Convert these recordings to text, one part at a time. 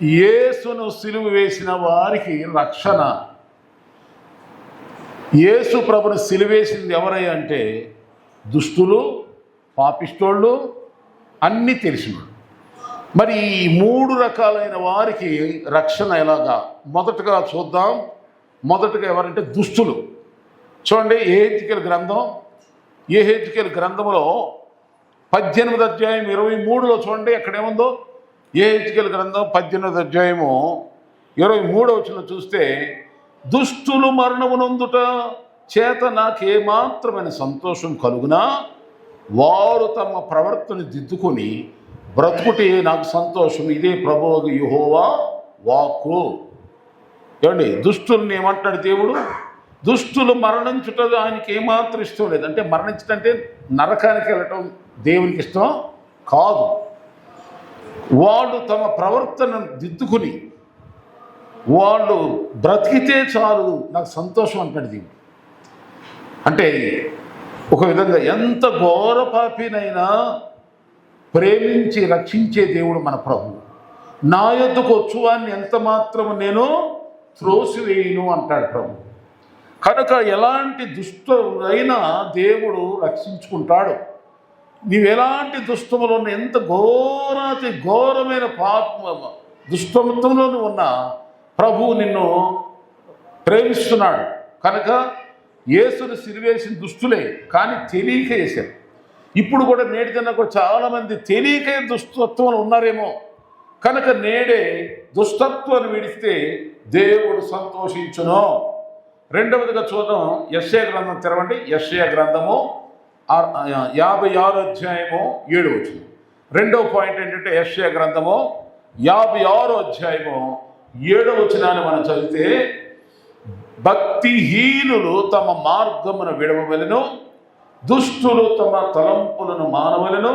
యేసును సిలువ వేసిన వారికి రక్షణ. యేసు ప్రభుని సిలువేసింది ఎవరై అంటే దుష్టులు, పాపిష్టోళ్ళు, అన్నీ తెలిసిన. మరి ఈ 3 రకాలైన వారికి రక్షణ ఎలాగా? మొదటగా చూద్దాం. మొదటగా ఎవరంటే దుష్టులు. చూడండి, యెహెజ్కేలు గ్రంథంలో 18వ అధ్యాయం 23లో చూడండి, అక్కడేముందో. యెహెజ్కేలు గ్రంథం 18వ అధ్యాయము 23వ వచనం చూస్తే, దుష్టులు మరణమునందుట చేత నాకేమాత్రమైన సంతోషం కలుగునా వారు తమ ప్రవర్తన దిద్దుకొని బ్రతుకుటే నాకు సంతోషం, ఇదే ప్రభువు యెహోవా వాక్కు. ఏమండి, దుష్టుల్ని ఏమంటాడు దేవుడు? దుష్టులు మరణించుట ఆయనకి ఏమాత్రం ఇష్టం లేదు. అంటే మరణించటం అంటే నరకానికి వెళ్ళటం దేవునికి ఇష్టం కాదు. వాళ్ళు తమ ప్రవర్తనను దిద్దుకుని వాళ్ళు బ్రతికితే చాలు నాకు సంతోషం అంటాడు దేవుడు. అంటే ఒక విధంగా ఎంత ఘోర పాపినైనా ప్రేమించి రక్షించే దేవుడు మన ప్రభువు. నా యొద్దకు వచ్చువాన్ని ఎంత మాత్రం నేను త్రోసివేయను అంటాడు ప్రభు. కనుక ఎలాంటి దుష్టులైనా దేవుడు రక్షించుకుంటాడు. నీవు ఎలాంటి దుష్టములో ఉన్న, ఎంత ఘోరాతి ఘోరమైన దుష్టత్వంలో ఉన్నా ప్రభువు నిన్ను ప్రేమిస్తున్నాడు. కనుక యేసుని సిలువేసిన దుష్టులే, కానీ తెలియక వేశారు. ఇప్పుడు కూడా నేటి దినకు చాలామంది తెలియక దుష్టత్వంలో ఉన్నారేమో. కనుక నేడే దుష్టత్వాన్ని విడిస్తే దేవుడు సంతోషించును. రెండవదిగా చూద్దాం, యెషయా గ్రంథం తెరవండి. యెషయా గ్రంథము 56వ అధ్యాయము 7వ వచనం. రెండవ పాయింట్ ఏంటంటే యెషయా గ్రంథము 56వ అధ్యాయము 7వ వచనాన్ని మనం చదివితే, భక్తిహీనులు తమ మార్గమును విడవవలెను, దుష్టులు తమ తలంపులను మానవలెను,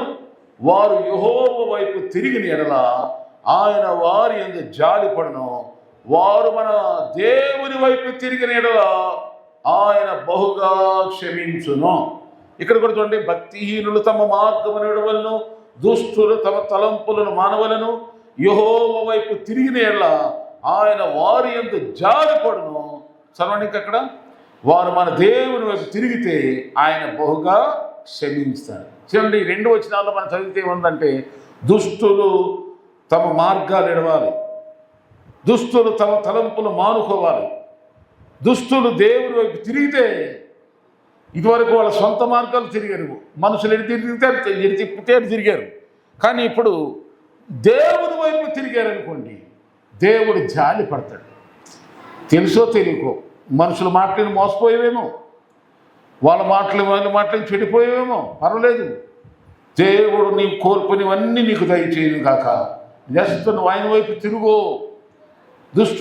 వారు యెహోవా వైపు తిరిగిన ఎడల ఆయన వారి యందు జాలిపడును, వారు మన దేవుని వైపు తిరిగిన ఎడల ఆయన బహుగా క్షమించును. ఇక్కడ కూడా చూడండి, భక్తిహీనులు తమ మార్గమును విడవలను, దుష్టులు తమ తలంపులను మానవలను, యెహోవా వైపు తిరిగిన ఎడల ఆయన వారి యందు జాలిపడును. చదవండి, అక్కడ వారు మన దేవుని వైపు తిరిగితే ఆయన బహుగా క్షమిస్తాడు. చూడండి, 2 వచనాల్లో మనం చదివితే ఏముందంటే, దుష్టులు తమ మార్గాలు ఎడవాలి, దుష్టులు తమ తలంపులు మానుకోవాలి. దుష్టులు దేవుని వైపు తిరిగితే, ఇదివరకు వాళ్ళ సొంత మార్గాలు తిరిగారు, మనుషులు ఎటు తిప్పితే అటు తిరిగారు. కానీ ఇప్పుడు దేవుని వైపు తిరిగారు అనుకోండి, దేవుడు జాలి పడతాడు. తెలుసో తెలియకో మనుషుల మాటలను మోసపోయేవేమో, వాళ్ళ మాటలు చెడిపోయేవేమో, పర్వాలేదు. దేవుడు నీవు కోల్పోనివన్నీ నీకు దయచేయను కాక, జస్ట్ నువ్వు ఆయన వైపు తిరుగు. దుష్ట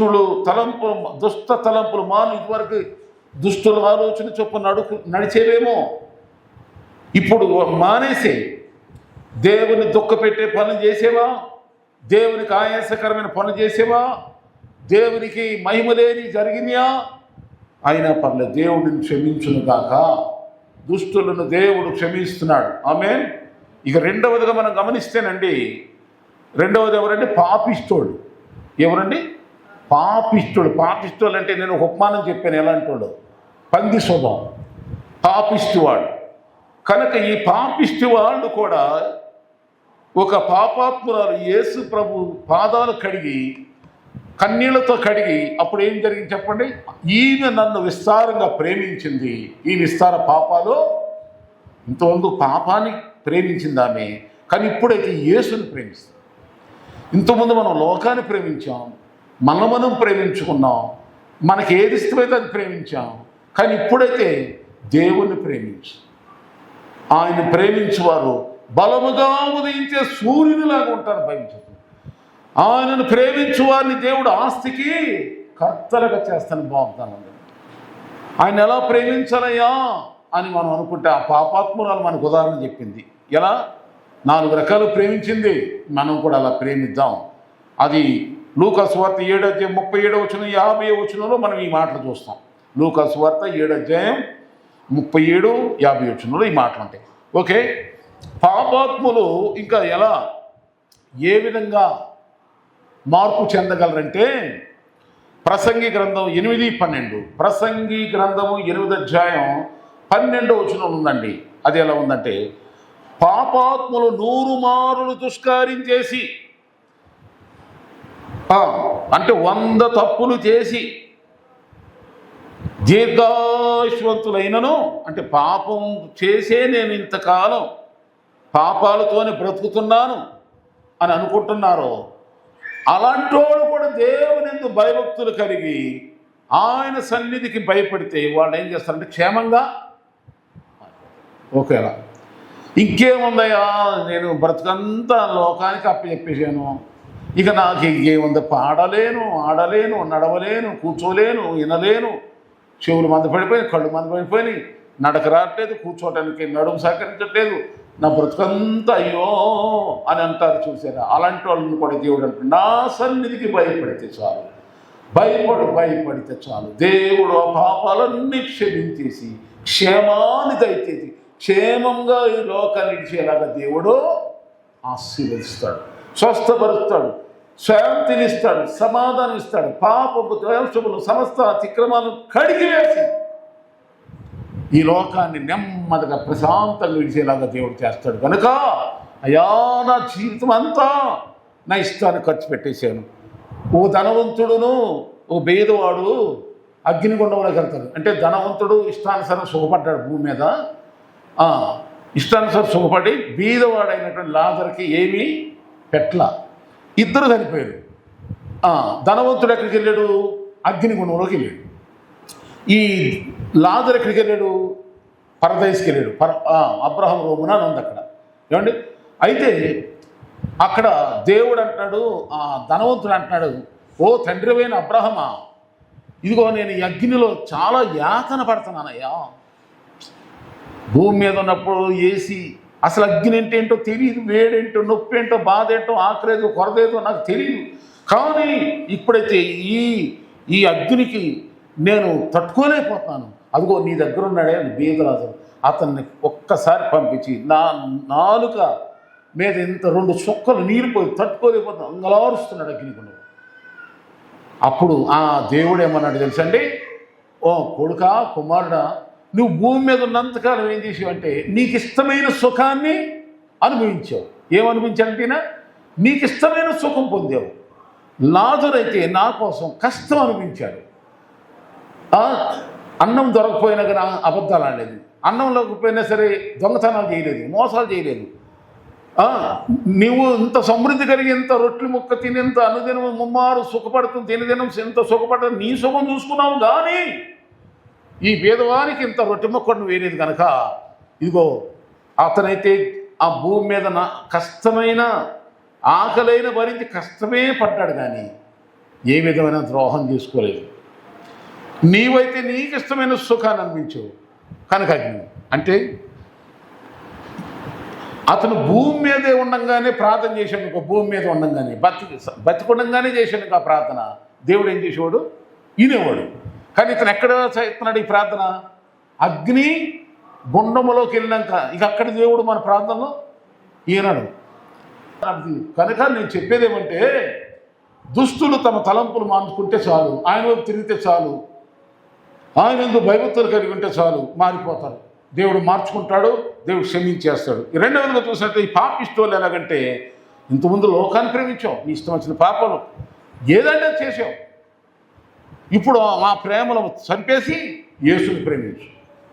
తలంపులు మాను. ఇదివరకు దుష్టుల ఆలోచన చొప్పున నడిచేవేమో, ఇప్పుడు మానేసే. దేవుని దుఃఖపెట్టే పనులు చేసేవా? దేవునికి ఆయాసకరమైన పనులు చేసేవా? దేవునికి మహిమ లేని జరిగినాయా? అయినా పర్లేదు, దేవుడిని క్షమించును గాక. దుష్టులను దేవుడు క్షమిస్తున్నాడు. ఆమేన్. ఇక రెండవదిగా మనం గమనిస్తేనండి, రెండవది ఎవరంటే పాపిష్టోడు. ఎవరండి? పాపిష్టోడు. పాపిష్టోడు అంటే నేను ఒక ఉపమానం చెప్పాను, ఎలాంటి వాడు? పంది స్వభావం, పాపిష్టివాడు. కనుక ఈ పాపిష్టివాడు కూడా ఒక పాపాత్మురాలు యేసు ప్రభు పాదాలు కడిగి, కన్నీళ్లతో కడిగి, అప్పుడు ఏం జరిగింది చెప్పండి? ఈమె నన్ను విస్తారంగా ప్రేమించింది, ఈ విస్తార పాపాలు. ఇంతకుముందు పాపాన్ని ప్రేమించింది ఆమె, కానీ ఇప్పుడైతే యేసుని ప్రేమిస్తుంది. ఇంతకుముందు మనం లోకాన్ని ప్రేమించాం, మనం ప్రేమించుకున్నాం, మనకి ఏది ఇష్టమైతే అది ప్రేమించాం. కానీ ఇప్పుడైతే దేవుణ్ణి ప్రేమించు. ఆయన ప్రేమించేవారు బలముగా ఉదయించే సూర్యునిలాగా ఉంటారు బైబిల్ చెప్తుంది. ఆయనను ప్రేమించు వారిని దేవుడు ఆస్తికి కర్తలుగా చేస్తాను. బాగుంటానండి. ఆయన ఎలా ప్రేమించాలయ్యా అని మనం అనుకుంటే, ఆ పాపాత్మురాలు మనకు ఉదాహరణ చెప్పింది. ఎలా 4 రకాలు ప్రేమించింది, మనం కూడా అలా ప్రేమిద్దాం. అది లూకా సువార్త 7వ అధ్యాయం 37వ వచనం 50వ వచనంలో మనం ఈ మాటలు చూస్తాం. లూకా సువార్త 7వ అధ్యాయం 37, 50 వచనంలో ఈ మాటలు ఉంటాయి. ఓకే, పాపాత్ములు ఇంకా ఎలా, ఏ విధంగా మార్పు చెందగలరంటే ప్రసంగి గ్రంథం 8:12, ప్రసంగి గ్రంథము 8 అధ్యాయం 12 ఉందండి. అది ఎలా ఉందంటే, పాపాత్ములు 100 మారులు దుష్కార్యం చేసి, అంటే 100 తప్పులు చేసి దీర్ఘాయుష్వంతులైనను, అంటే పాపం చేసే నేను ఇంతకాలం పాపాలతోనే బ్రతుకుతున్నాను అని అనుకుంటున్నారో అలాంటి వాళ్ళు కూడా దేవుని యందు భయభక్తులు కలిగి ఆయన సన్నిధికి భయపడితే వాళ్ళు ఏం చేస్తారంటే క్షేమంగా ఓకేలా ఇంకేముందయ్యా, నేను బ్రతుకంతా లోకానికి అప్పచెప్పేసాను, ఇక నాకు ఇంకేముంది, పాడలేను, ఆడలేను, నడవలేను, కూర్చోలేను, వినలేను, చెవులు మందపడిపోయినాయి, కళ్ళు మందపడిపోయినాయి, నడక రావట్లేదు, కూర్చోవటానికి నడుము సహకరించట్లేదు, నా బ్రతుకంతా అయ్యో అని అంటారు. చూసారా, అలాంటి వాళ్ళని కూడా దేవుడు అంటాడు, నా సన్నిధికి భయపడితే చాలు, భయపడితే చాలు, దేవుడు ఆ పాపాలన్నీ క్షమించేసి క్షేమాన్ని దయచేసి క్షేమంగా ఈ లోకాన్ని ఇచ్చేలాగా దేవుడు ఆశీర్వదిస్తాడు, స్వస్థపరుస్తాడు, శాంతినిస్తాడు, సమాధానం ఇస్తాడు, పాపపు దోషములు సమస్త అతిక్రమాలను కడిగివేసి ఈ లోకాన్ని నెమ్మదిగా ప్రశాంతంగా విడిచేలాగా దేవుడు చేస్తాడు. కనుక అయ్యా, నా జీవితం అంతా నా ఇష్టాన్ని ఖర్చు పెట్టేశాను. ఓ ధనవంతుడును ఓ బేదవాడు అగ్నిగుండంలోకి వెళ్తాడు. అంటే ధనవంతుడు ఇష్టానుసారం సుఖపడ్డాడు భూమి మీద, ఇష్టానుసారం సుఖపడి బీదవాడైనటువంటి లాజరుకి ఏమీ పెట్ల, ఇద్దరు చనిపోయారు. ధనవంతుడు ఎక్కడికి వెళ్ళాడు? అగ్నిగుండంలోకి వెళ్ళాడు. ఈ లాజరు ఎక్కడికి వెళ్ళాడు? పరదైస్కి వెళ్ళాడు. అబ్రహాం రోమున అని ఉంది అక్కడ, ఏమండి. అయితే అక్కడ దేవుడు అంటున్నాడు, ఆ ధనవంతుడు అంటున్నాడు, ఓ తండ్రివైన అబ్రహమా, ఇదిగో నేను ఈ అగ్నిలో చాలా యాతన పడుతున్నానయ్యా. భూమి మీద ఉన్నప్పుడు ఏసి అసలు అగ్ని ఏంటో తెలియదు, వేడేంటో, నొప్పి ఏంటో, బాధ ఏంటో, ఆకలేదో, కొరదేదో నాకు తెలియదు. కానీ ఇప్పుడైతే ఈ అగ్నికి నేను తట్టుకోలేకపోతున్నాను. అదిగో నీ దగ్గర ఉన్నాడే అని బీదరాజు, అతన్ని ఒక్కసారి పంపించి నా నాలుక మీద ఇంత 2 చుక్కలు నీరు పోయి తట్టుకోలేకపోతున్నాను, అంగలారుస్తున్నాడు అగ్నిగుండం. అప్పుడు ఆ దేవుడు ఏమన్నాడు తెలుసండి, ఓ కొడుకా, కుమారుడా, నువ్వు భూమి మీద ఉన్నంతకాలం ఏం చేసావంటే నీకు ఇష్టమైన సుఖాన్ని అనుభవించావు. ఏమనిపించాలంటేనా, నీకు ఇష్టమైన సుఖం పొందావు. లాజరు అయితే నా కోసం కష్టం అనిపించాడు. అన్నం దొరకపోయినా కానీ అబద్ధాలు ఆడలేదు, అన్నం లేకపోయినా సరే దొంగతనాలు చేయలేదు, మోసాలు చేయలేదు. నువ్వు ఇంత సమృద్ధి కలిగి ఇంత రొట్టెలు ముక్క తిని ఇంత అనుదినం ముమ్మారు సుఖపడుతుంది, తినదినం ఇంత సుఖపడుతుంది, నీ సుఖం చూసుకున్నావు. కానీ ఈ పేదవానికి ఇంత రొట్టె ముక్కను వేయలేదు కనుక ఇదిగో అతనైతే ఆ భూమి మీద కష్టమైన ఆకలైన భరించి కష్టమే పడ్డాడు, కానీ ఏ విధమైన ద్రోహం చేసుకోలేదు. నీవైతే నీకు ఇష్టమైన సుఖాన్ని అనిపించవు కనుక అంటే అతను భూమి మీదే ఉండంగానే ప్రార్థన చేశాడు. భూమి మీద ఉండంగానే బతికుండంగానే చేశాడు ఆ ప్రార్థన. దేవుడు ఏం చేసేవాడు? వినేవాడు. కానీ ఇతను ఎక్కడ చేస్తున్నాడు ఈ ప్రార్థన? అగ్ని గుండములోకి వెళ్ళినాక ఇక అక్కడ దేవుడు మన ప్రార్థనలో ఈనాడు. కనుక నేను చెప్పేదేమంటే, దుష్టులు తమ తలంపులు మానుకుంటే చాలు, ఆయన వైపు తిరిగితే చాలు, ఆయన ఎందుకు భయభక్తులు కలిగి ఉంటే చాలు, మారిపోతారు. దేవుడు మార్చుకుంటాడు, దేవుడు క్షమించేస్తాడు. రెండవదిగా చూసినట్టు ఈ పాపిష్టోళ్ళు ఎలాగంటే, ఇంతకుముందు లోకాన్ని ప్రేమించావు, నీ ఇష్టం వచ్చిన పాపాలు ఏదంటే చేసావు. ఇప్పుడు మా ప్రేమను చంపేసి యేసుని ప్రేమించు.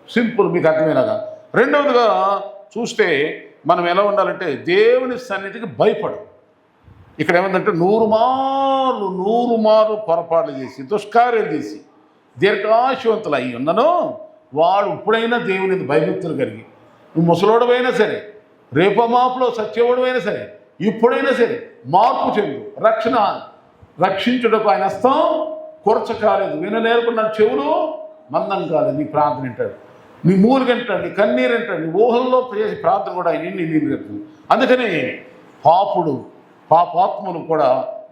సింపుల్, మీకు అర్థమేలాగా. రెండవదిగా చూస్తే మనం ఎలా ఉండాలంటే, దేవుని సన్నిధికి భయపడు. ఇక్కడ ఏమందంటే 100 మార్లు పొరపాట్లు చేసి దుష్కార్యాలు చేసి దీర్ఘాయుష్వంతులు అయ్యి ఉన్నను వాడు ఇప్పుడైనా దేవుని భయభక్తులు కలిగి, నువ్వు ముసలోడవైనా సరే, రేపమాపులో సత్యవుడవైనా సరే, ఇప్పుడైనా సరే మార్పు చెందు. రక్షించుటకు ఆయన హస్తం కొరచ కాలేదు, విననేర్పున్న చెవులు మందం కాలేదు. నీ ప్రార్థన వింటాడు, నీ మూలు వింటాడు, నీ కన్నీరు వింటాడు, నీ ఊహల్లో చేసి ప్రార్థన కూడా ఆయన నీళ్ళు కడుతుంది. అందుకని పాపాత్మను కూడా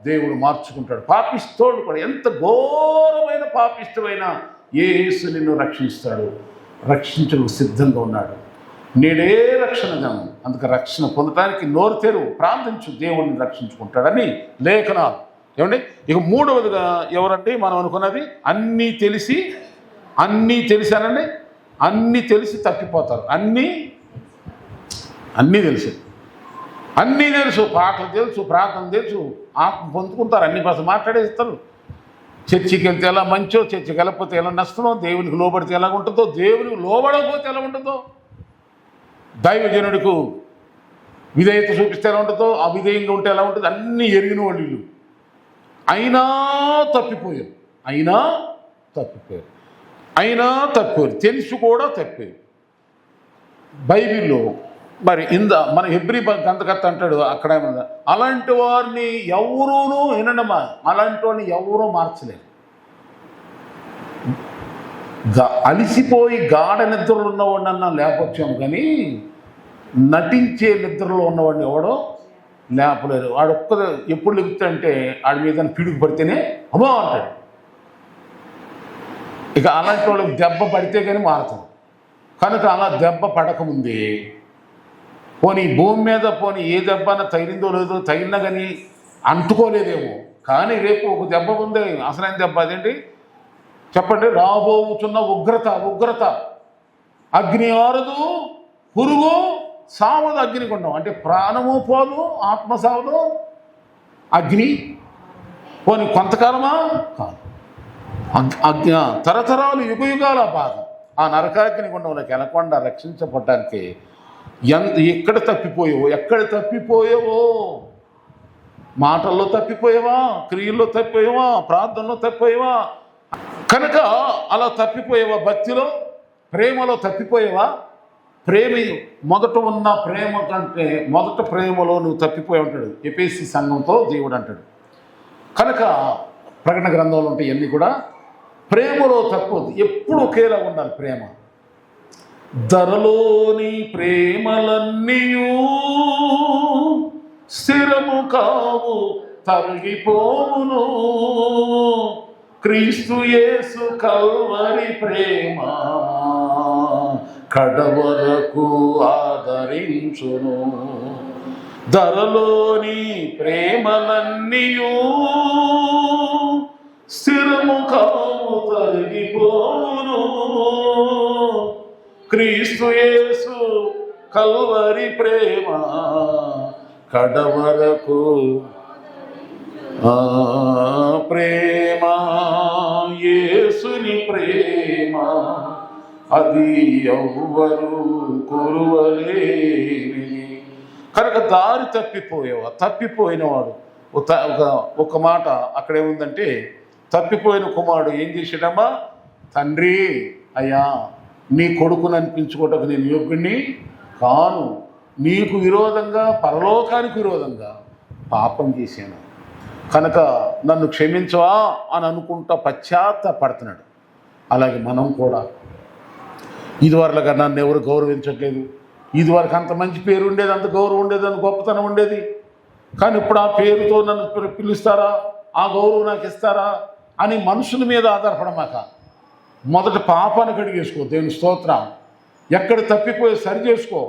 దేవుడు మార్చుకుంటాడు. పాపిస్తోడు కూడా ఎంత ఘోరమైన పాపిష్టమైన యేసు నిన్ను రక్షిస్తాడు, రక్షించడం సిద్ధంగా ఉన్నాడు. నేడే రక్షణ గమనం. అందుకే రక్షణ పొందటానికి నోరు తెరువు, ప్రార్థించు, దేవుడిని రక్షించుకుంటాడని లేఖనాలు ఏమండి? ఇక మూడవదిగా ఎవరంటే మనం అనుకున్నది అన్నీ తెలిసానండి, అన్నీ తెలిసి తప్పిపోతారు. అన్నీ తెలుసు, పాటలు తెలుసు, ప్రార్థన తెలుసు, ఆత్మ పొందుకుంటారు, అన్ని భాష మాట్లాడేస్తారు. చర్చికి వెళ్తే ఎలా మంచో, చర్చికి వెళ్ళకపోతే ఎలా నష్టమో, దేవునికి లోబడితే ఎలా ఉంటుందో, దేవునికి లోబడకపోతే ఎలా ఉంటుందో, దైవజనుడికి విధేయత చూపిస్తే ఎలా ఉంటుందో, అవిధేయంగా ఉంటే ఎలా ఉంటుంది, అన్నీ ఎరిగిన వాళ్ళు. అయినా తప్పిపోయారు, తెలిసి కూడా తప్పారు. బైబిల్లో మరి మన హెబ్రీ గ్రంథకర్త అంటాడు అక్కడ ఏమన్నా, అలాంటి వారిని ఎవరూనూ వినడమా, అలాంటి వాడిని ఎవరూ మార్చలేరు. అలిసిపోయి గాఢ నిద్రలో ఉన్నవాడినన్నా లేపొచ్చాము, కానీ నటించే నిద్రలో ఉన్నవాడిని ఎవడో లేపలేరు. వాడు ఎప్పుడు లేపుతాడంటే వాడి మీద పిడుగు పడితేనే అమ్మో అంటాడు. ఇక అలాంటి వాళ్ళకి దెబ్బ పడితే కానీ మారుతారు. కనుక అలా దెబ్బ పడకముందే పోనీ భూమి మీద ఏ దెబ్బ తగిలిందో లేదో, తగిలినా కానీ అంటుకోలేదేమో, కానీ రేపు ఒక దెబ్బ ఉంది, అసలైన దెబ్బ అదేంటి చెప్పండి? రాబోతున్న ఉగ్రత, అగ్ని ఆరదు, పురుగు సావదు, అగ్నిగుండం అంటే ప్రాణము పోదు, ఆత్మ సావదు, అగ్ని పోనీ కొంతకాలమా కాదు, తరతరాలు యుగయుగాల బాధ. ఆ నరకాగ్నిగుండంలోకి వెళ్ళకుండా రక్షించబడడానికి ఎక్కడ తప్పిపోయావో, మాటల్లో తప్పిపోయావా, క్రియల్లో తప్పిపోయావా, ప్రార్థనలో తప్పిపోయావా, కనుక అలా తప్పిపోయావా, భక్తిలో ప్రేమలో తప్పిపోయావా, మొదట ఉన్న ప్రేమ కంటే మొదట ప్రేమలో నువ్వు తప్పిపోయి ఉంటాడు ఎఫెసీ సంఘంతో దేవుడు అంటాడు. కనుక ప్రకటన గ్రంథంలో ఉంటాయి ఇవన్నీ కూడా ప్రేమలో తప్పదు, ఎప్పుడు ఒకేలా ఉండాలి ప్రేమ. ధరలోని ప్రేమలన్నీయూ స్థిరము కావు, తరిగిపోవును, క్రీస్తు యేసు కల్వరి ప్రేమ కడవరకు ఆదరించును. ధరలోని ప్రేమలన్నీయూ స్థిరము కావు, తరిగిపోవును, క్రీస్తు యేసు కల్వరి ప్రేమ కడవరకు ప్రేమ, యేసుని ప్రేమ అది ఎవ్వరు కురువలేనిది. కనుక దారి తప్పిపోయినవాడు ఒక మాట అక్కడేముందంటే, తప్పిపోయిన కుమారుడు ఏం చేసాడమ్మా, తండ్రి అయ్యా నీ కొడుకుని అనిపించుకోవటకు నేను యోగ్యుణ్ణి కాను, నీకు విరోధంగా పరలోకానికి విరోధంగా పాపం చేశాను, కనుక నన్ను క్షమించవా అని అనుకుంటా పశ్చాత్తాపడుతున్నాడు. అలాగే మనం కూడా ఇదివరలుగా నన్ను ఎవరు గౌరవించట్లేదు, ఇదివరకు అంత మంచి పేరు ఉండేది, అంత గౌరవం ఉండేది, అంత గొప్పతనం ఉండేది, కానీ ఇప్పుడు ఆ పేరుతో నన్ను పిలుస్తారా, ఆ గౌరవం నాకు ఇస్తారా అని మనుషుల మీద ఆధారపడమాక మొదట పాపాన్ని కడిగేసుకో, దేవుని స్తోత్రం. ఎక్కడ తప్పిపోయి సరి చేసుకో.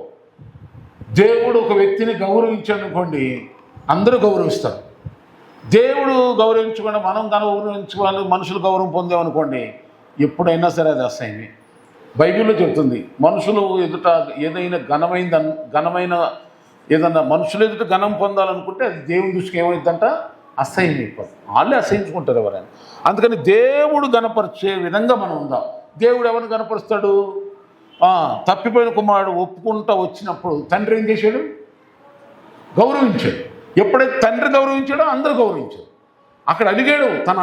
దేవుడు ఒక వ్యక్తిని గౌరవించాడు అనుకోండి, అందరూ గౌరవిస్తారు. దేవుడు గౌరవించుకొని మనం గౌరవించుకోవాలి, మనుషులు గౌరవం పొందామనుకోండి ఎప్పుడైనా సరే అది అసహ్యమే. బైబిల్లో చెప్తుంది, మనుషులు ఎదుట ఏదైనా ఘనమైన ఏదన్నా మనుషులు ఎదుట ఘనం పొందాలనుకుంటే అది దేవుని దృష్టికి ఏమైందంట, అసహ్యం అయిపోతుంది. వాళ్ళే అసహించుకుంటారు ఎవరైనా. అందుకని దేవుడు గణపరిచే విధంగా మనం ఉందాం. దేవుడు ఎవరిని గణపరుస్తాడు? తప్పిపోయిన కుమారుడు ఒప్పుకుంటూ వచ్చినప్పుడు తండ్రి ఏం చేశాడు? గౌరవించాడు. ఎప్పుడైతే తండ్రి గౌరవించాడో అందరూ గౌరవించాడు. అక్కడ అలిగాడు, తన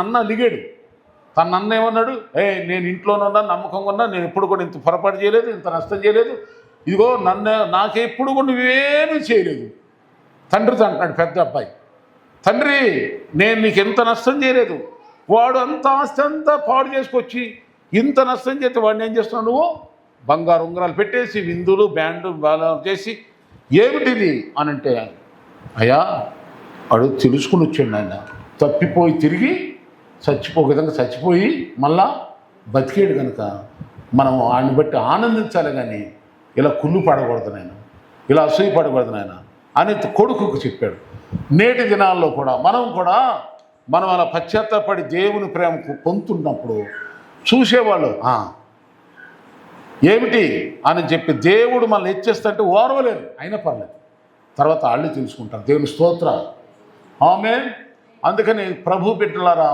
అన్న ఏమన్నాడు? నేను ఇంట్లోనున్నా, నమ్మకంగా ఉన్నా, నేను ఎప్పుడు కూడా ఇంత పొరపాటు చేయలేదు, ఇంత నష్టం చేయలేదు, ఇదిగో నాకెప్పుడు కూడా నువ్వేమీ చేయలేదు. తండ్రితో అంటున్నాడు పెద్ద అబ్బాయి, తండ్రి నేను నీకు ఎంత నష్టం చేయలేదు, వాడు అంత ఆస్తి అంతా పాడు చేసుకొచ్చి ఇంత నష్టం చేస్తే వాడిని ఏం చేస్తున్నావు నువ్వు? బంగారు ఉంగరాలు పెట్టేసి విందులు బ్యాండు చేసి ఏమిటిది అని అంటే, అయ్యా వాడు తెలుసుకుని వచ్చాడు ఆయన, తప్పిపోయి తిరిగి విధంగా చచ్చిపోయి మళ్ళా బతికేడు కనుక మనం ఆయన్ని బట్టి ఆనందించాలి, కానీ ఇలా కుళ్ళు పడకూడదు నాయన, ఇలా అసూయ పడకూడదు నాయన అని కొడుకుకు చెప్పాడు. నేటి దినాల్లో కూడా మనం కూడా మనం అలా పశ్చాత్తాపడి దేవుని ప్రేమకు పొందుతున్నప్పుడు చూసేవాళ్ళు ఏమిటి అని చెప్పి దేవుడు మనల్ని హెచ్చేస్తుంటే ఓర్వలేరు, అయినా పర్లేదు, తర్వాత వాళ్ళు తెలుసుకుంటారు. దేవుని స్తోత్రం. ఆమేన్. అందుకని ప్రభు బిడ్డలారా,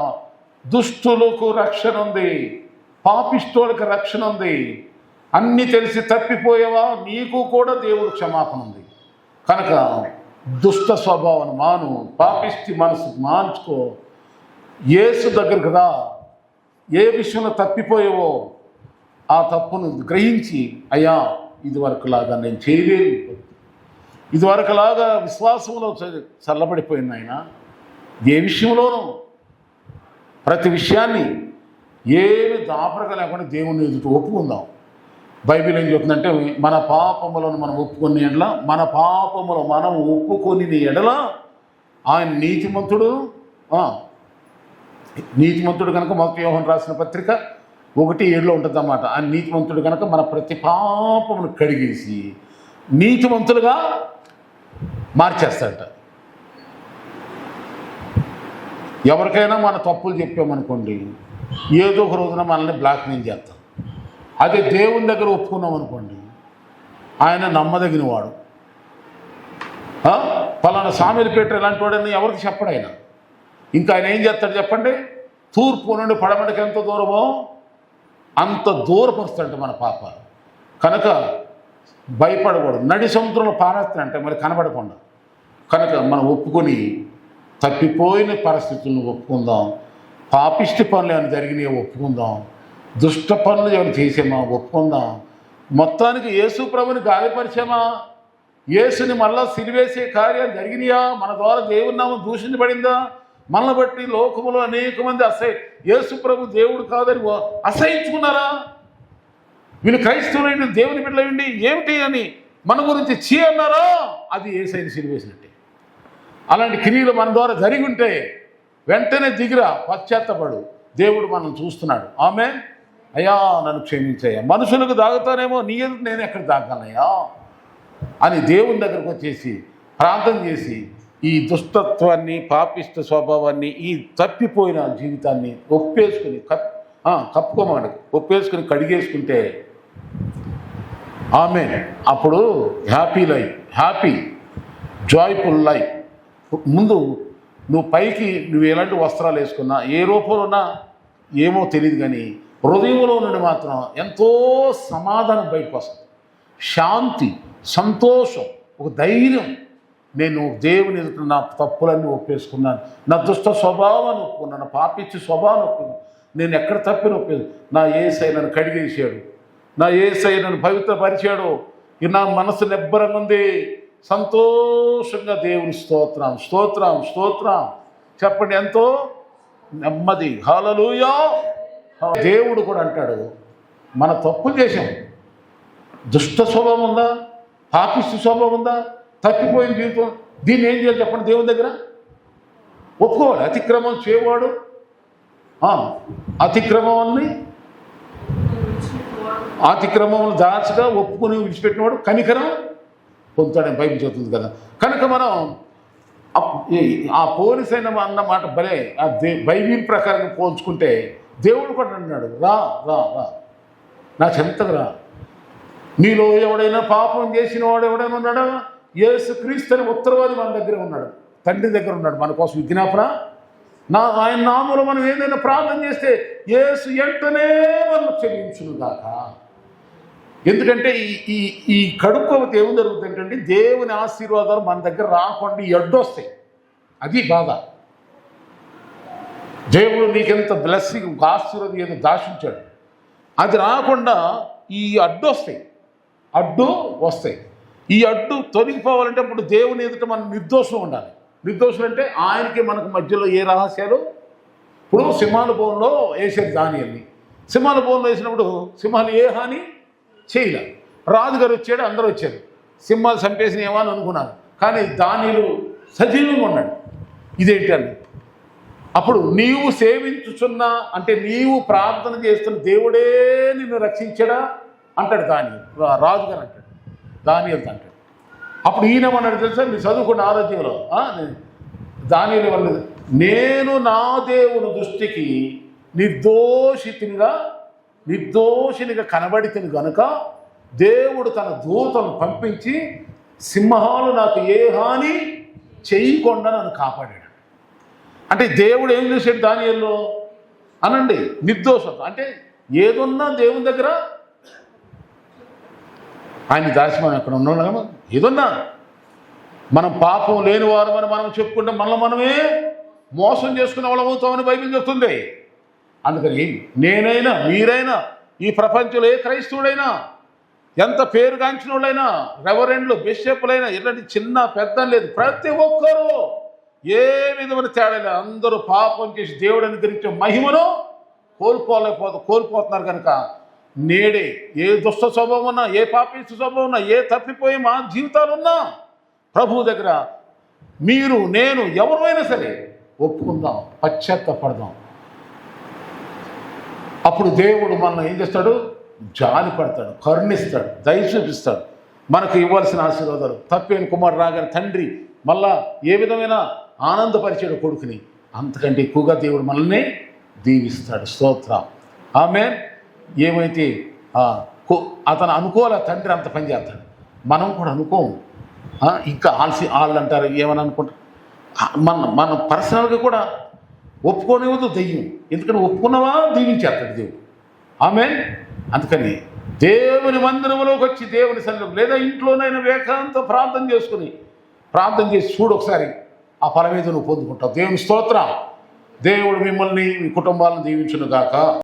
దుష్టులకు రక్షణ ఉంది, పాపిష్టులకు రక్షణ ఉంది. అన్నీ తెలిసి తప్పిపోయేవా, నీకు కూడా దేవుడు క్షమాపణ ఉంది. కనుక దుష్ట స్వభావాన్ని మాను, పాపిష్టి మనసు మార్చుకో, యేసు దగ్గరికి రా. ఏ విషయంలో తప్పిపోయేవో ఆ తప్పును గ్రహించి, అయ్యా ఇదివరకులాగా నేను చేయలేదు, ఇదివరకులాగా విశ్వాసంలో చల్లబడిపోయింది ఆయన, ఏ విషయంలోనూ ప్రతి విషయాన్ని ఏమి దాపరగా లేకుండా దేవుని ఎదుట ఒప్పుకుందాం. బైబిల్ ఏం చెప్తుందంటే, మన పాపములను మనం ఒప్పుకొని ఎడల, మన పాపములు మనం ఒప్పుకొని ఎడల ఆయన నీతిమంతుడు. నీతిమంతుడు కనుక మొదటి యోహాను రాసిన పత్రిక 1:7 ఉంటుంది అన్నమాట. ఆయన నీతిమంతుడు కనుక మన ప్రతి పాపమును కడిగేసి నీతిమంతులుగా మార్చేస్తాడట. ఎవరికైనా మన తప్పులు చెప్పామనుకోండి, ఏదో ఒక రోజున మనల్ని బ్లాక్మెయిల్ చేస్తాం. అదే దేవుని దగ్గర ఒప్పుకున్నాం అనుకోండి, ఆయన నమ్మదగిన వాడు. పలానా సామీలపేట ఇలాంటి వాడని ఎవరికి చెప్పడు ఆయన. ఇంకా ఆయన ఏం చేస్తాడు చెప్పండి, తూర్పు నుండి పడమటికి ఎంత దూరమో అంత దూరపరుస్తాడంట మన పాపాలు. కనుక భయపడకూడదు. నడి సముద్రంలో పారేస్తాడంటే మరి కనబడకుండా. కనుక మనం ఒప్పుకొని తప్పిపోయిన పరిస్థితులను ఒప్పుకుందాం. పాపిష్టి పనులు ఏమైనా జరిగినాయో ఒప్పుకుందాం. దుష్ట పనులు ఏమైనా చేసామా ఒప్పుకుందాం. మొత్తానికి యేసు ప్రభుని గాయపరిచామా, యేసుని మళ్ళా సిలివేసే కార్యాలు జరిగినాయా, మన ద్వారా దేవుని నామం దూషించబడిందా, మనల్ని బట్టి లోకములో అనేక మంది యేసు ప్రభు దేవుడు కాదని అసహించుకున్నారా, వీళ్ళు క్రైస్తవులైన దేవుని బిడ్డలైండి ఏమిటి అని మన గురించి చీ అన్నారా, అది యేసయ్యని సిలివేసినట్టే. అలాంటి క్రియలు మన ద్వారా జరిగి ఉంటే వెంటనే దిగిరా, పశ్చాత్తపడు, దేవుడు మనం చూస్తున్నాడు. ఆమేన్. అయ్యా నన్ను క్షమించయ్యా, మనుషులకు దాగుతానేమో, నీ ఎదురు నేను ఎక్కడ దాగానయ్యా అని దేవుని దగ్గరకు వచ్చేసి ప్రార్థన చేసి ఈ దుష్టత్వాన్ని, పాపిష్ట స్వభావాన్ని, ఈ తప్పిపోయిన జీవితాన్ని ఒప్పేసుకుని కప్పుకోమని ఒప్పేసుకుని కడిగేసుకుంటే ఆమేన్. అప్పుడు happy life, happy joyful life. ముందు నువ్వు పైకి నువ్వు ఎలాంటి వస్త్రాలు వేసుకున్నా, ఏ రూపంలో ఉన్నా ఏమో తెలియదు, కానీ హృదయంలో నుండి మాత్రం ఎంతో సమాధానం బయటకు వస్తుంది, శాంతి, సంతోషం, ఒక ధైర్యం. నేను దేవుని ఎదుట నా తప్పులన్నీ ఒప్పేసుకున్నాను, నా దుష్ట స్వభావాన్ని ఒప్పుకున్నాను, నా పాపిచ్చి స్వభావాన్ని ఒప్పుకున్నాను, నేను ఎక్కడ తప్పిన ఒప్పేది, నా యేసయ్య నన్ను కడిగేసాడు, నా యేసయ్య నన్ను పవిత్రపరిచాడు, నా మనసు నిబ్బరంగా ఉంది, సంతోషంగా దేవుని స్తోత్రం స్తోత్రం స్తోత్రం చెప్పండి. ఎంతో నెమ్మది. హల్లెలూయా. దేవుడు కూడా అంటాడు, మన తప్పులు చేశాం, దుష్ట స్వభావం ఉందా, పాపిష్టి స్వభావం ఉందా, తప్పిపోయిన జీవితం, దీన్ని ఏం చేయాలి చెప్పండి, దేవుని దగ్గర ఒప్పుకోవాలి. అతిక్రమం చేయవాడు అతిక్రమం దాచగా ఒప్పుకొని విడిచిపెట్టినవాడు కనికరం పొందుతాడని బైబిల్ చెబుతుంది కదా. కనుక మనం ఆ పోలీసైన అన్న మాట భలే బైబిల్ ప్రకారం పోల్చుకుంటే దేవుడు కూడా అన్నాడు, రా రా రా నా చెంతకు రా. నీలో ఎవడైనా పాపం చేసిన వాడు ఎవడైనా ఉన్నాడా, యేసు క్రీస్తు అని ఉత్తరవాది మన దగ్గర ఉన్నాడు, తండ్రి దగ్గర ఉన్నాడు, మన కోసం విజ్ఞాపన. ఆయన నామములో మనం ఏదైనా ప్రార్థన చేస్తే యేసు వెంటనే మనం క్షమించును గాక. ఎందుకంటే ఈ కడుక్కోవతే ఏం జరుగుతుందంటే దేవుని ఆశీర్వాదాలు మన దగ్గర రాకుండా అడ్డొస్తాయి. అది బాధ. దేవుడు నీకెంత బ్లెస్సింగ్ ఆశీర్వాదం ఏదో దాచించాడు, అది రాకుండా ఈ అడ్డు వస్తాయి. ఈ అడ్డు తొలగిపోవాలంటే ఇప్పుడు దేవుని ఎదుట మనం నిర్దోషం ఉండాలి. నిర్దోషం అంటే ఆయనకి మనకు మధ్యలో ఏ రహస్యాలు. ఇప్పుడు సింహాల భవనంలో వేసేది దానియల్ని, సింహాల భవనంలో వేసినప్పుడు సింహాలు ఏ హాని చేయలే. రాజుగారు వచ్చాడు, అందరూ వచ్చారు, సింహాలు చంపేసినేమో అని అనుకున్నాను, కానీ దానిలో సజీవంగా ఉన్నాడు. ఇదేంటని అప్పుడు నీవు సేవించుచున్నా అంటే నీవు ప్రార్థన చేస్తున్న దేవుడే నిన్ను రక్షించాడా అంటాడు రాజుగారు అంటాడు, దానియేలు అంటాడు. అప్పుడు ఈయనమన్నాడు తెలుసా, మీరు చదువుకున్న ఆరోగ్యంలో దానియేలు వల్ల నేను నా దేవుని దృష్టికి నిర్దోషినిగా కనబడితిని గనుక దేవుడు తన దూతను పంపించి సింహాలు నాకు ఏ హాని చేయకుండా నన్ను కాపాడాడు. అంటే దేవుడు ఏం చేశాడు దానియేలులో అనండి? నిర్దోషత అంటే ఏదున్నా దేవుని దగ్గర ఆయన దాచి మనం ఎక్కడ ఉన్నాం కదా. ఏదున్నా మనం పాపం లేని వారు అని మనం చెప్పుకుంటే మనమే మోసం చేసుకునే వాళ్ళం అవుతామని బైబిల్ చెప్తుంది. అందుకని నేనైనా మీరైనా ఈ ప్రపంచంలో ఏ క్రైస్తవుడైనా ఎంత పేరుగాంచిన వాళ్ళైనా రెవరెండ్లు బిషప్లైనా ఇలాంటి చిన్న పెద్ద లేదు, ప్రతి ఒక్కరూ ఏ విధమైన తేడా లేదు. అందరూ పాపం చేసి దేవుడు అనుగ్రహించే మహిమను కోల్పోతున్నారు కనుక నేడే ఏ దుష్ట స్వభావం ఉన్నా, ఏ పాపిష్ట స్వభావం ఉన్నా, ఏ తప్పిపోయే మా జీవితాలు ఉన్నా ప్రభువు దగ్గర మీరు నేను ఎవరైనా సరే ఒప్పుకుందాం, పశ్చాత్తాపడదాం. అప్పుడు దేవుడు మనల్ని ఏం చేస్తాడు? జాలి పడతాడు, కరుణిస్తాడు, దయ చూపిస్తాడు. మనకు ఇవ్వాల్సిన ఆశీర్వాదాలు తప్పేన కుమారుడు రాగానే తండ్రి మళ్ళా ఏ విధమైన ఆనందపరిచాడు కొడుకుని, అంతకంటే ఎక్కువగా దేవుడు మనల్ని దీవిస్తాడు. స్తోత్రం. ఆమేన్. ఏమైతే అతను అనుకోలే తండ్రి అంత పని చేస్తాడు, మనం కూడా అనుకోము. ఇంకా వాళ్ళు అంటారు ఏమని అనుకుంటారు. మన పర్సనల్గా కూడా ఒప్పుకోనివ్వదు దెయ్యం. ఎందుకంటే ఒప్పుకున్నావా దీవించేస్తాడు దేవుడు. ఆమేన్. అందుకని దేవుని మందిరంలోకి వచ్చి దేవుని సన్నిధిలో లేదా ఇంట్లోనైనా ఏకాంత ప్రార్థన చేసి చూడు ఒకసారి, ఆ ఫలం మీద నువ్వు పొందుకుంటావు. దేవుని స్తోత్రం. దేవుడు మిమ్మల్ని మీ కుటుంబాలను దీవించును గాక.